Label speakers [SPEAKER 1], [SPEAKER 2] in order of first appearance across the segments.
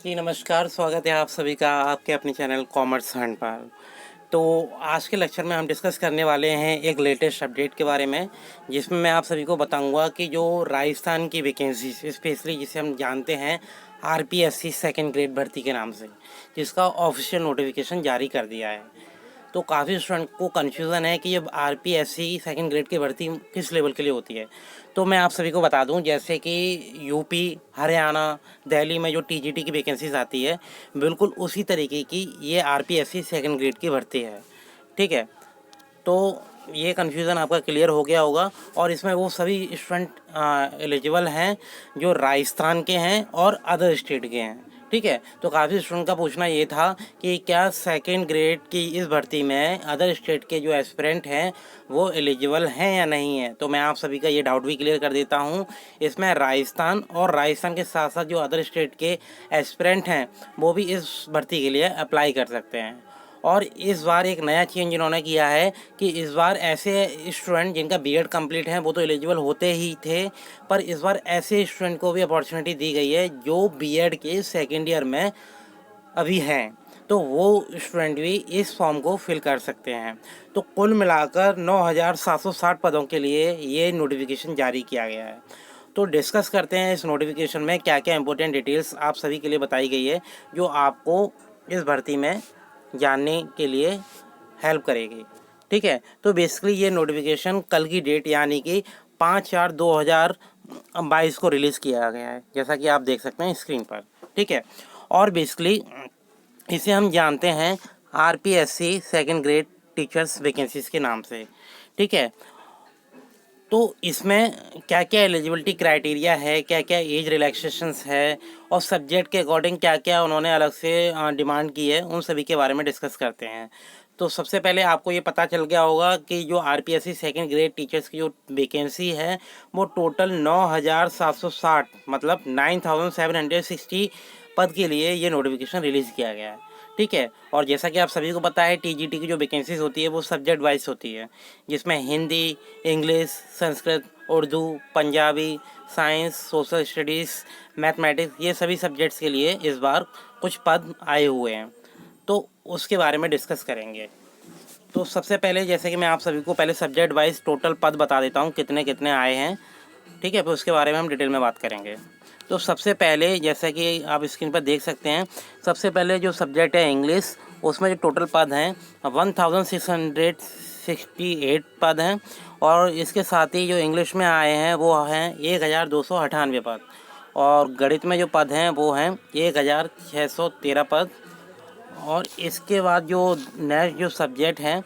[SPEAKER 1] जी नमस्कार, स्वागत है आप सभी का आपके अपने चैनल कॉमर्स हंट पर। तो आज के लेक्चर में हम डिस्कस करने वाले हैं एक लेटेस्ट अपडेट के बारे में, जिसमें मैं आप सभी को बताऊंगा कि जो राजस्थान की वैकेंसी स्पेशली जिसे हम जानते हैं आरपीएससी सेकंड ग्रेड भर्ती के नाम से, जिसका ऑफिशियल नोटिफिकेशन जारी कर दिया है। तो काफ़ी स्टूडेंट को कन्फ्यूज़न है कि ये आरपीएससी सेकंड ग्रेड की भर्ती किस लेवल के लिए होती है। तो मैं आप सभी को बता दूं, जैसे कि यूपी, हरियाणा, दिल्ली में जो टीजीटी की वैकेंसीज आती है, बिल्कुल उसी तरीके की ये आरपीएससी सेकंड ग्रेड की भर्ती है। ठीक है, तो ये कन्फ्यूज़न आपका क्लियर हो गया होगा। और इसमें वो सभी स्टूडेंट एलिजिबल हैं जो राजस्थान के हैं और अदर स्टेट के हैं। ठीक है, तो काफ़ी स्टूडेंट का पूछना ये था कि क्या सेकंड ग्रेड की इस भर्ती में अदर स्टेट के जो एस्पिरेंट हैं वो एलिजिबल हैं या नहीं है। तो मैं आप सभी का ये डाउट भी क्लियर कर देता हूँ। इसमें राजस्थान और राजस्थान के साथ साथ जो अदर स्टेट के एस्पिरेंट हैं वो भी इस भर्ती के लिए अप्लाई कर सकते हैं। और इस बार एक नया चेंज इन्होंने किया है कि इस बार ऐसे स्टूडेंट जिनका बीएड कंप्लीट है वो तो एलिजिबल होते ही थे, पर इस बार ऐसे स्टूडेंट को भी अपॉर्चुनिटी दी गई है जो बीएड के सेकेंड ईयर में अभी हैं, तो वो स्टूडेंट भी इस फॉर्म को फिल कर सकते हैं। तो कुल मिलाकर 9,760 पदों के लिए ये नोटिफिकेशन जारी किया गया है। तो डिस्कस करते हैं इस नोटिफिकेशन में क्या क्या इंपॉर्टेंट डिटेल्स आप सभी के लिए बताई गई है, जो आपको इस भर्ती में जानने के लिए हेल्प करेगी। ठीक है, तो बेसिकली ये नोटिफिकेशन कल की डेट यानी कि 5/4/2022 को रिलीज़ किया गया है, जैसा कि आप देख सकते हैं स्क्रीन पर। ठीक है, और बेसिकली इसे हम जानते हैं RPSC second grade teachers vacancies के नाम से। ठीक है, तो इसमें क्या क्या एलिजिबिलिटी क्राइटेरिया है, क्या क्या एज रिलैक्सेशंस है और सब्जेक्ट के अकॉर्डिंग क्या क्या उन्होंने अलग से डिमांड की है, उन सभी के बारे में डिस्कस करते हैं। तो सबसे पहले आपको ये पता चल गया होगा कि जो आरपीएससी सेकंड ग्रेड टीचर्स की जो वैकेंसी है वो टोटल 9,760 मतलब 9,760 पद के लिए ये नोटिफिकेशन रिलीज़ किया गया है। ठीक है, और जैसा कि आप सभी को पता है टीजीटी की जो वैकेंसीज होती है वो सब्जेक्ट वाइज होती है, जिसमें Hindi, English, Sanskrit, Urdu, Punjabi, science, social studies, mathematics, ये सभी सब्जेक्ट्स के लिए इस बार कुछ पद आए हुए हैं। तो उसके बारे में डिस्कस करेंगे। तो सबसे पहले जैसे कि मैं आप सभी को पहले सब्जेक्ट वाइज टोटल पद बता देता हूँ कितने कितने आए हैं। ठीक है, फिर उसके बारे में हम डिटेल में बात करेंगे। तो सबसे पहले जैसा कि आप स्क्रीन पर देख सकते हैं, सबसे पहले जो सब्जेक्ट है इंग्लिश, उसमें जो टोटल पद हैं 1668 पद हैं। और इसके साथ ही जो इंग्लिश में आए हैं वो हैं 1,298 पद। और गणित में जो पद हैं वो हैं 1,613 पद। और इसके बाद जो नेक्स्ट जो सब्जेक्ट हैं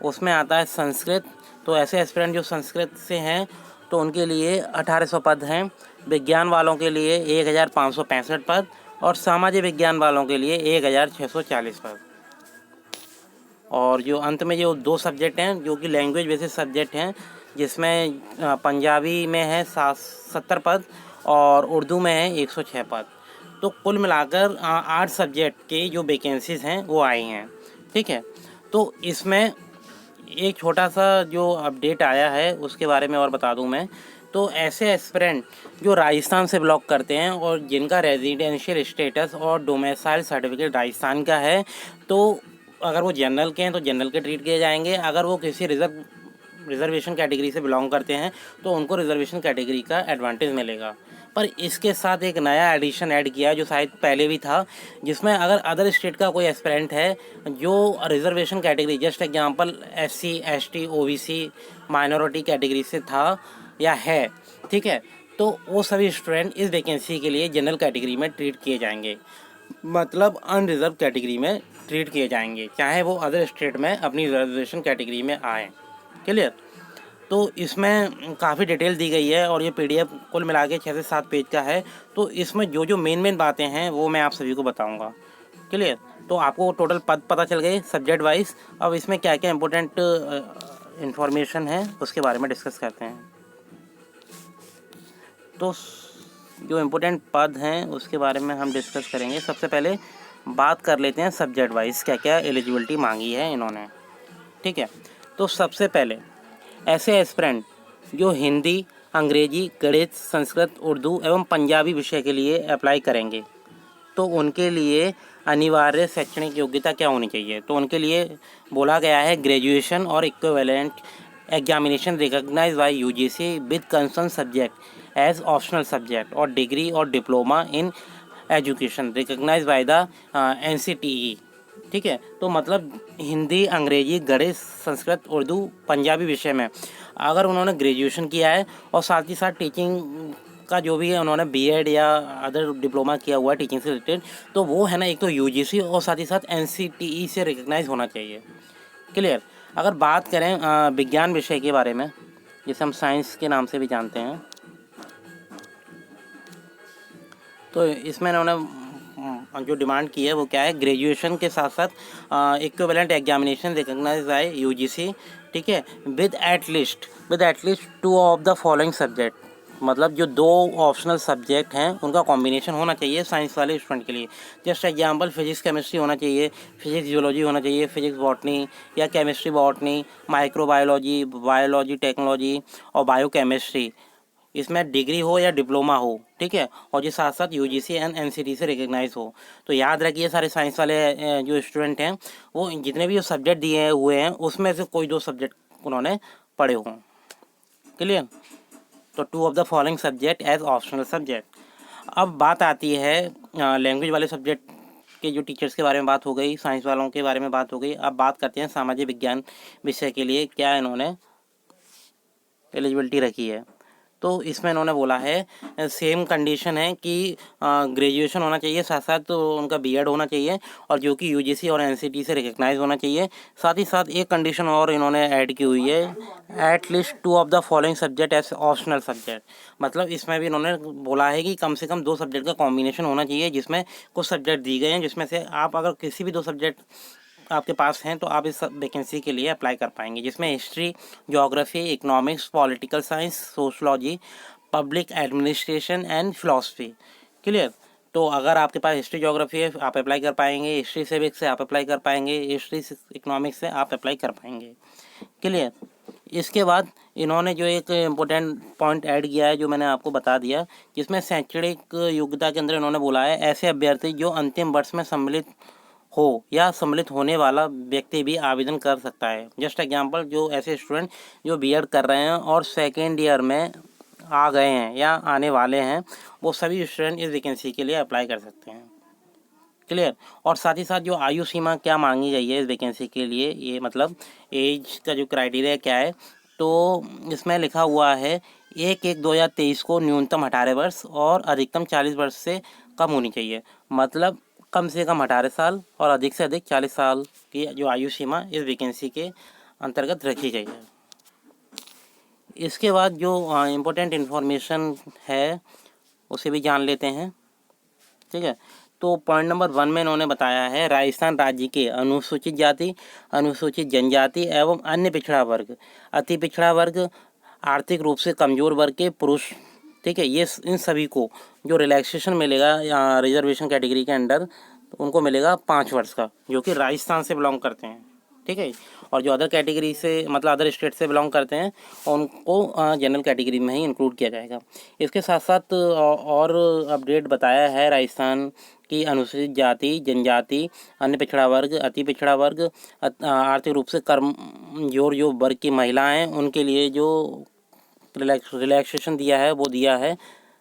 [SPEAKER 1] उसमें आता है संस्कृत। तो ऐसे एस्पिरेंट जो संस्कृत से हैं तो उनके लिए 1,800 पद हैं। विज्ञान वालों के लिए 1,565 पद और सामाजिक विज्ञान वालों के लिए 1,640 पद। और जो अंत में जो दो सब्जेक्ट हैं जो कि लैंग्वेज बेसिस सब्जेक्ट हैं, जिसमें पंजाबी में है 70 पद और उर्दू में है 106 पद। तो कुल मिलाकर 8 सब्जेक्ट के जो वैकेंसीज़ हैं वो आई हैं। ठीक है, तो इसमें एक छोटा सा जो अपडेट आया है उसके बारे में और बता दूं मैं। तो ऐसे एस्पिरेंट जो राजस्थान से बिलोंग करते हैं और जिनका रेजिडेंशियल स्टेटस और डोमिसाइल सर्टिफिकेट राजस्थान का है, तो अगर वो जनरल के हैं तो जनरल के ट्रीट किए जाएंगे। अगर वो किसी रिजर्वेशन कैटेगरी से बिलोंग करते हैं तो उनको रिजर्वेशन कैटेगरी का एडवांटेज मिलेगा। पर इसके साथ एक नया एडिशन ऐड किया जो शायद पहले भी था, जिसमें अगर अदर स्टेट का कोई एस्पिरेंट है जो reservation category, just example SC, ST, OBC, minority category से था या है, ठीक है, तो वो सभी स्टूडेंट इस वैकेंसी के लिए जनरल कैटेगरी में ट्रीट किए जाएंगे, मतलब अनरिजर्व कैटेगरी में ट्रीट किए जाएंगे, चाहे वो अदर स्टेट में अपनी रिजर्वेशन कैटेगरी में आए। क्लियर? तो इसमें काफ़ी डिटेल दी गई है और ये पीडीएफ कुल मिला के 6 से 7 पेज का है। तो इसमें जो जो मेन बातें हैं वो मैं आप सभी को बताऊंगा। क्लियर? तो आपको टोटल पद पता चल गए सब्जेक्ट वाइज। अब इसमें क्या क्या इंपॉर्टेंट इंफॉर्मेशन है उसके बारे में डिस्कस करते हैं। तो जो इम्पोर्टेंट पद हैं उसके बारे में हम डिस्कस करेंगे। सबसे पहले बात कर लेते हैं सब्जेक्ट वाइज क्या क्या एलिजिबिलिटी मांगी है इन्होंने। ठीक है, तो सबसे पहले ऐसे एस्पिरेंट जो हिंदी, अंग्रेजी, गणित, संस्कृत, उर्दू एवं पंजाबी विषय के लिए अप्लाई करेंगे तो उनके लिए अनिवार्य शैक्षणिक योग्यता क्या होनी चाहिए? तो उनके लिए बोला गया है ग्रेजुएशन और equivalent examination recognised by UGC with concern subject as optional subject और डिग्री और diploma in education recognised by the NCTE. ठीक है, तो मतलब हिंदी, अंग्रेजी, गणित, संस्कृत, उर्दू, पंजाबी विषय में अगर उन्होंने ग्रेजुएशन किया है और साथ ही साथ टीचिंग का जो भी है उन्होंने बीएड या अदर डिप्लोमा किया हुआ है टीचिंग से रिलेटेड, तो वो है ना एक तो यूजीसी और साथ ही साथ एनसीटीई से रिकग्नाइज होना चाहिए। क्लियर। अगर बात करें विज्ञान विषय के बारे में, जिसे हम साइंस के नाम से भी जानते हैं, तो इसमें इन्होंने जो डिमांड की है वो क्या है, ग्रेजुएशन के साथ साथ equivalent examination recognised by UGC. ठीक है, with at least 2 of the following subject, मतलब जो 2 ऑप्शनल सब्जेक्ट हैं उनका कॉम्बिनेशन होना चाहिए साइंस वाले स्टूडेंट के लिए। जस्ट एग्जाम्पल, फिजिक्स केमिस्ट्री होना चाहिए, फिजिक्स जियोलॉजी होना चाहिए, फिजिक्स बॉटनी या chemistry botany, microbiology, biology technology और बायोकेमिस्ट्री, इसमें डिग्री हो या डिप्लोमा हो। ठीक है, और जो साथ साथ यूजीसी एंड एनसीटी से रिकग्नाइज हो। तो याद रखिए सारे साइंस वाले जो स्टूडेंट हैं वो जितने भी सब्जेक्ट दिए हुए हैं उसमें से कोई 2 सब्जेक्ट उन्होंने पढ़े हों। क्लियर। तो 2 of the following subject as optional subject. अब बात आती है लैंग्वेज वाले सब्जेक्ट के जो टीचर्स के बारे में बात हो गई, साइंस वालों के बारे में बात हो गई। अब बात करते हैं सामाजिक विज्ञान विषय के लिए क्या इन्होंने एलिजिबिलिटी रखी है। तो इसमें इन्होंने बोला है सेम कंडीशन है कि ग्रेजुएशन होना चाहिए, साथ साथ तो उनका बीएड होना चाहिए और जो कि यूजीसी और एनसीटी से रिकग्नाइज होना चाहिए। साथ ही साथ एक कंडीशन और इन्होंने ऐड की हुई है, at least 2 of the following subject as optional subject. मतलब इसमें भी इन्होंने बोला है कि कम से कम 2 सब्जेक्ट का कॉम्बिनेशन होना चाहिए, जिसमें कुछ सब्जेक्ट दिए गए हैं जिसमें से आप अगर किसी भी 2 सब्जेक्ट आपके पास हैं तो आप इस वैकेंसी के लिए अप्लाई कर पाएंगे, जिसमें history, geography, economics, political science, sociology, public administration and philosophy. Clear. तो अगर आपके पास हिस्ट्री ज्योग्राफी है आप अप्लाई कर पाएंगे, हिस्ट्री सिविक्स से आप अप्लाई कर पाएंगे, हिस्ट्री इकोनॉमिक्स से आप अप्लाई कर पाएंगे। क्लियर। इसके बाद इन्होंने जो एक इम्पोर्टेंट पॉइंट ऐड किया है जो मैंने आपको बता दिया, जिसमें शैक्षणिक योग्यता के अंदर इन्होंने बोला है ऐसे अभ्यर्थी जो अंतिम वर्ष में सम्मिलित हो या सम्मिलित होने वाला व्यक्ति भी आवेदन कर सकता है। जस्ट एग्जांपल, जो ऐसे स्टूडेंट जो बीएड कर रहे हैं और सेकेंड ईयर में आ गए हैं या आने वाले हैं, वो सभी स्टूडेंट इस वैकेंसी के लिए अप्लाई कर सकते हैं। क्लियर। और साथ ही साथ जो आयु सीमा क्या मांगी गई है इस वैकेंसी के लिए, ये मतलब एज का जो क्राइटेरिया क्या है, तो इसमें लिखा हुआ है 1/1/2023 को न्यूनतम 18 वर्ष और अधिकतम 40 वर्ष से कम होनी चाहिए। मतलब कम से कम 18 साल और अधिक से अधिक 40 साल की जो आयु सीमा इस वैकेंसी के अंतर्गत रखी गई है। इसके बाद जो इम्पोर्टेंट इन्फॉर्मेशन है उसे भी जान लेते हैं। ठीक है, तो पॉइंट नंबर 1 में इन्होंने बताया है राजस्थान राज्य के अनुसूचित जाति, अनुसूचित जनजाति एवं अन्य पिछड़ा वर्ग, अति पिछड़ा वर्ग, आर्थिक रूप से कमज़ोर वर्ग के पुरुष, ठीक है, ये इन सभी को जो रिलैक्सेशन मिलेगा या रिजर्वेशन कैटेगरी के अंडर उनको मिलेगा 5 वर्ष का, जो कि राजस्थान से बिलोंग करते हैं। ठीक है, और जो अदर कैटेगरी से मतलब अदर स्टेट से बिलोंग करते हैं उनको जनरल कैटेगरी में ही इंक्लूड किया जाएगा। इसके साथ साथ और अपडेट बताया है राजस्थान की अनुसूचित जाति, जनजाति, अन्य पिछड़ा वर्ग, अति पिछड़ा वर्ग, आर्थिक रूप से कमजोर जो वर्ग की महिलाएं उनके लिए जो रिलैक्सेशन दिया है वो दिया है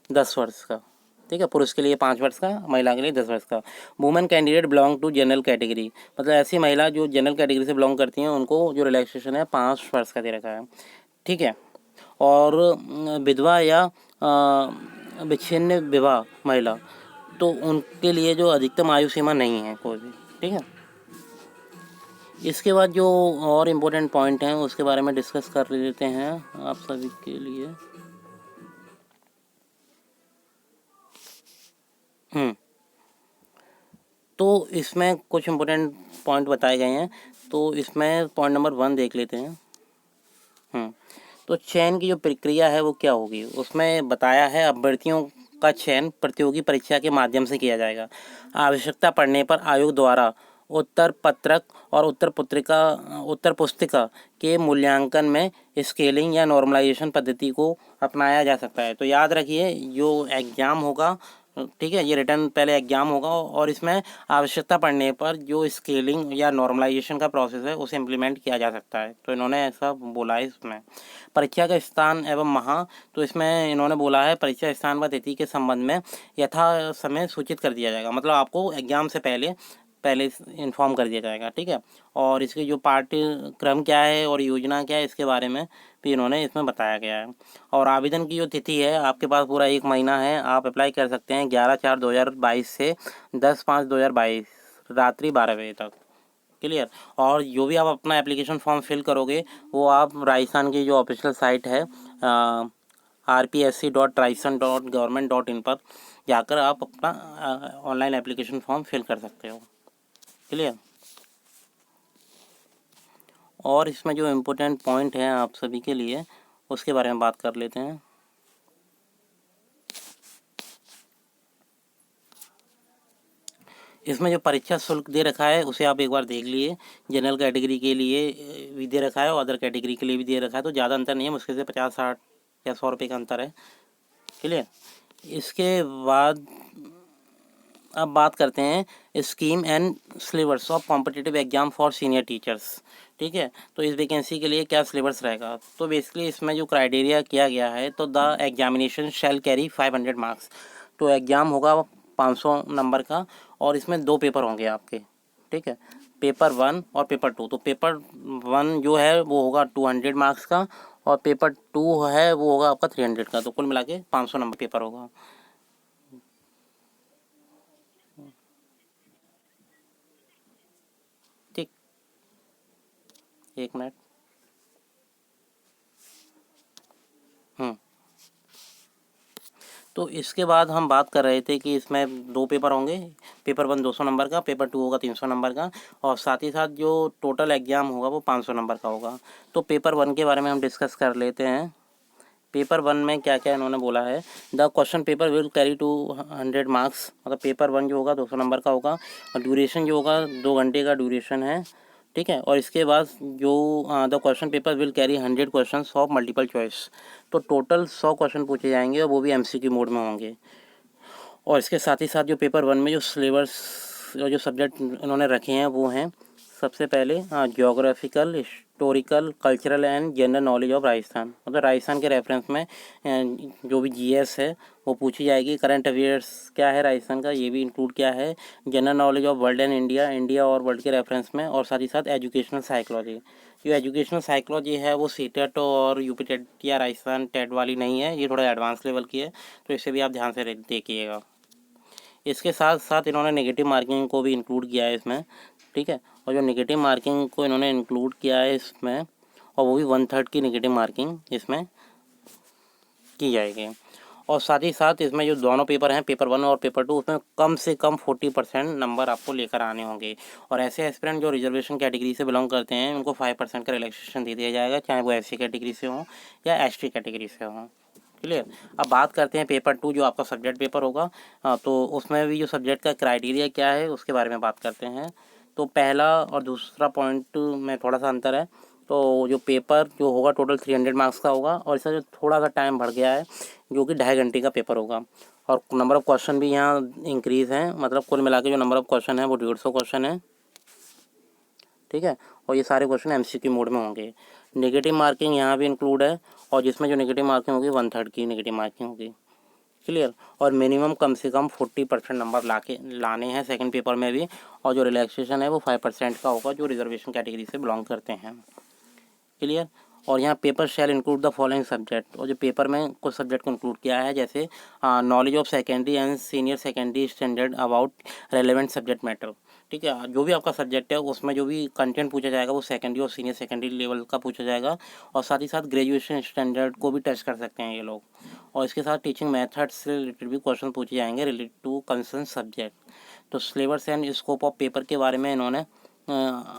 [SPEAKER 1] 10 वर्ष का। ठीक है, पुरुष के लिए 5 वर्ष का, महिला के लिए 10 वर्ष का। Women candidate belong to general category, मतलब ऐसी महिला जो जनरल कैटेगरी से बिलोंग करती हैं उनको जो रिलैक्सेशन है 5 वर्ष का दे रखा है। ठीक है, और विधवा या विच्छिन्न विवाह महिला, तो उनके लिए जो अधिकतम आयु सीमा नहीं है कोई भी। ठीक है, इसके बाद जो और इम्पोर्टेंट पॉइंट हैं उसके बारे में डिस्कस कर लेते हैं आप सभी के लिए। तो इसमें कुछ इम्पोर्टेंट पॉइंट बताए गए हैं, तो इसमें पॉइंट नंबर 1 देख लेते हैं। तो चयन की जो प्रक्रिया है वो क्या होगी, उसमें बताया है अभ्यर्थियों का चयन प्रतियोगी परीक्षा के माध्यम से किया जाएगा। आवश्यकता पड़ने पर आयोग द्वारा उत्तर पत्रक और उत्तर पुस्तिका के मूल्यांकन में स्केलिंग या नॉर्मलाइजेशन पद्धति को अपनाया जा सकता है। तो याद रखिए, जो एग्ज़ाम होगा, ठीक है, ये रिटर्न पहले एग्ज़ाम होगा और इसमें आवश्यकता पड़ने पर जो स्केलिंग या नॉर्मलाइजेशन का प्रोसेस है उसे इम्प्लीमेंट किया जा सकता है। तो इन्होंने ऐसा बोला है इसमें। परीक्षा का स्थान एवं महा, तो इसमें इन्होंने बोला है परीक्षा स्थान व तिथि के संबंध में यथा समय सूचित कर दिया जाएगा। मतलब आपको एग्ज़ाम से पहले पहले इन्फॉर्म कर दिया जाएगा, ठीक है। और इसके जो पाठ्यक्रम क्या है और योजना क्या है, इसके बारे में भी इन्होंने इसमें बताया गया है। और आवेदन की जो तिथि है, आपके पास पूरा 1 महीना है, आप अप्लाई कर सकते हैं 11/4/2022 से 10/5/2022 रात्रि 12 बजे तक। क्लियर। और जो भी आप अपना एप्लीकेशन फॉर्म फिल करोगे वो आप राजस्थान की जो ऑफिशियल साइट है rpsc.rajasthan.government.in पर जाकर आप अपना ऑनलाइन एप्लीकेशन फॉर्म फिल कर सकते हो। क्लियर। और इसमें जो इम्पोर्टेंट पॉइंट है आप सभी के लिए, उसके बारे में बात कर लेते हैं। इसमें जो परीक्षा शुल्क दे रखा है उसे आप एक बार देख लिए। जनरल कैटेगरी के लिए भी दे रखा है और अदर कैटेगरी के लिए भी दे रखा है, तो ज़्यादा अंतर नहीं है, मुश्किल से 50-60 या 100 रुपये का अंतर है। क्लियर। इसके बाद अब बात करते हैं scheme and syllabus of competitive exam for senior teachers. ठीक है, तो इस वैकेंसी के लिए क्या सिलेबस रहेगा। तो बेसिकली इसमें जो क्राइटेरिया किया गया है, तो the examination shall carry 500 marks. तो एग्ज़ाम होगा 500 नंबर का और इसमें 2 पेपर होंगे आपके। ठीक है, पेपर 1 और पेपर 2। तो पेपर 1 जो है वो होगा 200 मार्क्स का और पेपर 2 है वो होगा आपका 300 का। तो कुल मिला के 500 नंबर पेपर होगा। ठीक, 1 मिनट। तो इसके बाद हम बात कर रहे थे कि इसमें 2 पेपर होंगे। पेपर 1 200 नंबर का, पेपर 2 होगा 300 नंबर का और साथ ही साथ जो टोटल एग्ज़ाम होगा वो 500 नंबर का होगा। तो पेपर 1 के बारे में हम डिस्कस कर लेते हैं। पेपर 1 में क्या क्या इन्होंने बोला है। The question paper will carry 200 marks. मतलब पेपर 1 जो होगा 200 नंबर का होगा और ड्यूरेशन जो होगा 2 घंटे का ड्यूरेशन है। ठीक है, और इसके बाद जो the question paper will carry 100 question of multiple choice. तो टोटल 100 क्वेश्चन पूछे जाएंगे और वो भी एमसीक्यू मोड में होंगे। और इसके साथ ही साथ जो पेपर 1 में जो सिलेबस और जो सब्जेक्ट इन्होंने रखे हैं वो हैं, सबसे पहले geographical, historical, cultural and general knowledge of Rajasthan. मतलब राजस्थान के रेफरेंस में जो भी जीएस है वो पूछी जाएगी। करंट अफेयर्स क्या है राजस्थान का, ये भी इंक्लूड किया है। General knowledge of world and India, India और वर्ल्ड के रेफरेंस में। और साथ ही साथ एजुकेशनल साइकोलॉजी। जो एजुकेशनल साइकोलॉजी है वो सीटेट और यूपी टेट या राजस्थान टेट वाली नहीं है, ये थोड़ा एडवांस लेवल की है, तो इसे भी आप ध्यान से देखिएगा। इसके साथ साथ इन्होंने नेगेटिव मार्किंग को भी इंक्लूड किया है इसमें। ठीक है, और जो नेगेटिव मार्किंग को इन्होंने इंक्लूड किया है इसमें, और वो भी 1/3 की नेगेटिव मार्किंग इसमें की जाएगी। और साथ ही साथ इसमें जो दोनों पेपर हैं, पेपर 1 और पेपर 2, उसमें कम से कम 40% नंबर आपको लेकर आने होंगे। और ऐसे एस्पिरेंट जो रिजर्वेशन कैटेगरी से बिलोंग करते हैं उनको 5% का रिलैक्सेशन दे दिया जाएगा, चाहे वो एससी कैटेगरी से हो या एसटी कैटेगरी से हो। क्लियर। अब बात करते हैं पेपर 2 जो आपका सब्जेक्ट पेपर होगा। तो उसमें भी जो सब्जेक्ट का क्राइटेरिया क्या है उसके बारे में बात करते हैं। तो पहला और दूसरा पॉइंट में थोड़ा सा अंतर है। तो जो पेपर जो होगा टोटल 300 मार्क्स का होगा और इसका जो थोड़ा सा टाइम बढ़ गया है जो कि 2.5 घंटे का पेपर होगा। और नंबर ऑफ़ क्वेश्चन भी यहाँ इंक्रीज़ हैं, मतलब कुल मिला के जो नंबर ऑफ़ क्वेश्चन है वो 150 क्वेश्चन है। ठीक है, और ये सारे क्वेश्चन एमसीक्यू मोड में होंगे। नेगेटिव मार्किंग यहाँ भी इंक्लूड है और जिसमें जो नेगेटिव मार्किंग होगी 1/3 की नेगेटिव मार्किंग होगी। क्लियर। और मिनिमम कम से कम 40% नंबर लाने हैं सेकंड पेपर में भी। और जो रिलैक्सेशन है वो 5% का होगा जो रिजर्वेशन कैटेगरी से बिलोंग करते हैं। क्लियर। और यहाँ paper shall include the following subject. और जो पेपर में कुछ सब्जेक्ट को इंक्लूड किया है, जैसे knowledge of secondary and senior secondary standard about relevant subject matter. ठीक है, जो भी आपका सब्जेक्ट है उसमें जो भी कंटेंट पूछा जाएगा वो सेकेंडरी और सीनियर सेकेंडरी लेवल का पूछा जाएगा। और साथ ही साथ ग्रेजुएशन स्टैंडर्ड को भी टच कर सकते हैं ये लोग। और इसके साथ टीचिंग मेथड्स से रिलेटेड भी क्वेश्चन पूछे जाएंगे रिलेटेड टू कंसर्न सब्जेक्ट। तो syllabus and scope of paper के बारे में इन्होंने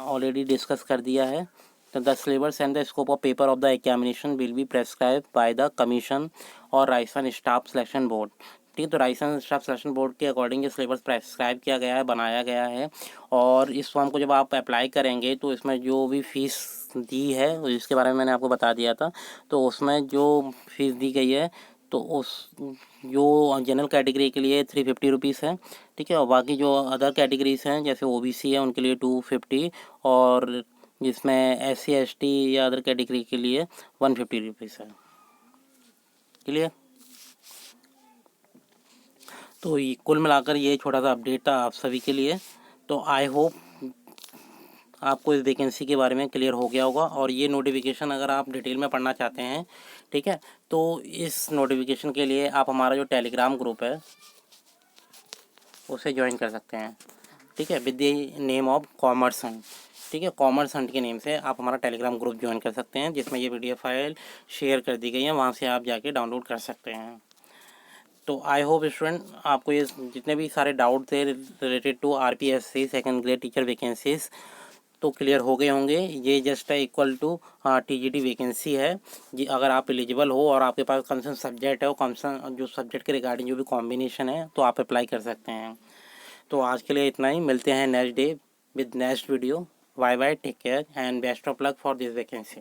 [SPEAKER 1] ऑलरेडी डिस्कस कर दिया है। The syllabus and the scope of paper of the examination will be prescribed by the commission और राजस्थान स्टाफ सिलेक्शन बोर्ड। ठीक है। तो राजस्थान स्टाफ सिलेक्शन बोर्ड के अकॉर्डिंग ये सिलेबस प्रेस्क्राइब किया गया है, बनाया गया है। और इस फॉर्म को जब आप अप्लाई करेंगे तो इसमें जो भी फ़ीस दी है इसके बारे में मैंने आपको बता दिया था। तो उसमें जो फ़ीस दी गई है तो उस जो जनरल कैटेगरी के लिए 350 रुपीज़ है, ठीक है। और बाकी जो अदर कैटेगरीज हैं जैसे ओबीसी है उनके लिए 250, और जिसमें SC ST या अदर कैटेगरी के लिए 150 रुपीज़ है। क्लियर। तो ये कुल मिलाकर ये छोटा सा अपडेट था आप सभी के लिए। तो आई होप आपको इस वैकेंसी के बारे में क्लियर हो गया होगा। और ये नोटिफिकेशन अगर आप डिटेल में पढ़ना चाहते हैं, ठीक है, तो इस नोटिफिकेशन के लिए आप हमारा जो टेलीग्राम ग्रुप है उसे ज्वाइन कर सकते हैं, ठीक है, with the name of commerce Hunt. ठीक है, कॉमर्स हंट के नेम से आप हमारा टेलीग्राम ग्रुप ज्वाइन कर सकते हैं, जिसमें ये PDF फाइल शेयर कर दी गई है, वहाँ से आप जाके डाउनलोड कर सकते हैं। तो आई होप स्टूडेंट आपको ये जितने भी सारे डाउट थे related to RPSC second grade teacher vacancies तो क्लियर हो गए होंगे। ये just equal to TGT vacancy है जी। अगर आप एलिजिबल हो और आपके पास कंसर्न सब्जेक्ट है और कंसर्न जो सब्जेक्ट के रिगार्डिंग जो भी कॉम्बिनेशन है तो आप अप्लाई कर सकते हैं। तो आज के लिए इतना ही, मिलते हैं next day with next video. Bye bye, take care and best of luck for this vacancy.